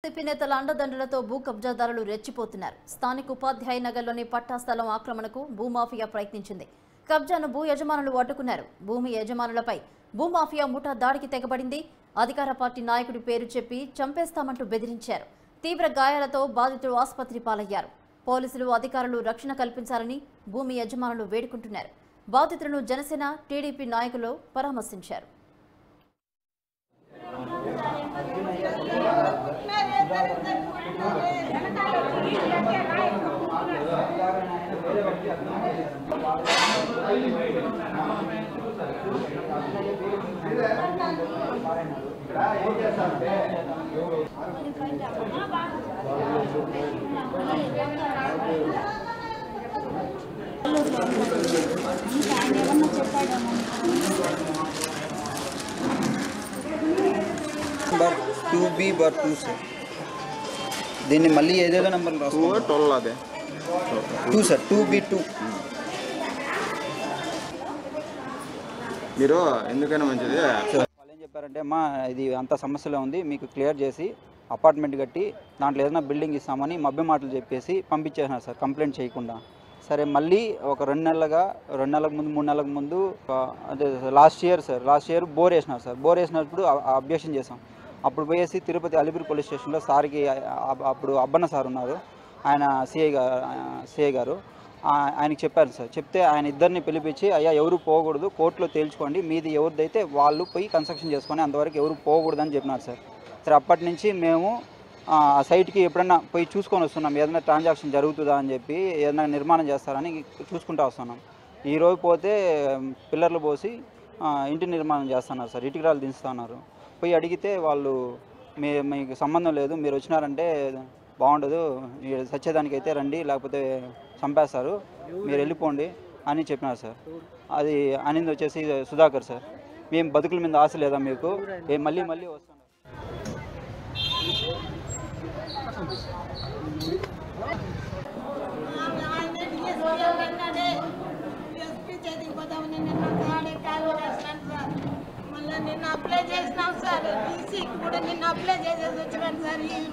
CP నేతల అండదండలతో భూ కబ్జాదారులు రెచ్చిపోతున్నారు. స్థానిక ఉపాధ్యాయ నగర్లోని పట్టా స్థలం ఆక్రమణకు భూమాఫియా ప్రయత్నించింది. కబ్జాను భూ యజమానులు అడ్డుకున్నారు. భూమి యజమానులపై భూమాఫియా ముఠా దాడికి తెగబడింది. అధికార పార్టీ నాయకుడి పేరు చెప్పి చంపేస్తామంటూ బెదిరించారు. తీవ్ర గాయాలతో బాధితులు ఆసుపత్రి పాలయ్యారు. పోలీసులు అధికారులు రక్షణ కల్పించాలని భూమి యజమానులు వేడుకుంటున్నారు. బాధితులను జనసేన టీడీపీ నాయకులు పరామర్శించారు. नंबर 2B बार 2 सर దీన్ని మళ్ళీ ఏదేదో నంబర్ రాసుకోండి 12 అదే 2 సార్ 2B2 మీరు ఎందుకైనా మంచిది వాళ్ళు ఏం చెప్పారంటే అమ్మా ఇది అంత సమస్యలో ఉంది మీకు క్లియర్ చేసి అపార్ట్మెంట్ కట్టి దాంట్లో ఏదైనా బిల్డింగ్ ఇస్తామని మభ్య మాటలు చెప్పేసి పంపించేసినారు సార్ కంప్లైంట్ చేయకుండా. సరే మళ్ళీ ఒక 2 నెలలకు ముందు 3 నెలలకు ముందు అదే లాస్ట్ ఇయర్ బోర్ వేసినారు సార్. బోర్ వేసినప్పుడు అబ్జెక్షన్ చేసాం. అప్పుడు పోయేసి తిరుపతి అలిపిరి పోలీస్ స్టేషన్లో సార్కి అప్పుడు అబ్బన్న సార్ ఉన్నారు, ఆయన సిఐ గారు ఆయనకి చెప్పారు సార్. చెప్తే ఆయన ఇద్దరిని పిలిపించి అయ్యా ఎవరు పోకూడదు కోర్టులో తేల్చుకోండి, మీది ఎవరిదైతే వాళ్ళు పోయి కన్స్ట్రక్షన్ చేసుకొని అంతవరకు ఎవరు పోకూడదు అని చెప్పినారు సార్. సరే అప్పటి నుంచి మేము ఆ సైట్కి ఎప్పుడన్నా పోయి చూసుకొని వస్తున్నాం, ఏదైనా ట్రాన్సాక్షన్ జరుగుతుందా అని చెప్పి ఏదైనా నిర్మాణం చేస్తారని చూసుకుంటూ వస్తున్నాం. ఈరోజు పోతే పిల్లర్లు పోసి ఇంటి నిర్మాణం చేస్తున్నారు సార్, ఇటుకరాలు దించుతున్నారు. పోయి అడిగితే వాళ్ళు మీకు సంబంధం లేదు, మీరు వచ్చినారంటే బాగుండదు, సచ్చేదానికైతే రండి లేకపోతే చంపేస్తారు, మీరు వెళ్ళిపోండి అని చెప్పినారు సార్. అది అనింది వచ్చేసి సుధాకర్ సార్. మేము బతుకుల మీద ఆశ లేదా మీకు, మళ్ళీ వస్తున్నారు. నిన్న అప్లై చేసినాం సార్, టీసీకి కూడా నిన్న అప్లై చేసేసి వచ్చినాను సార్. ఇది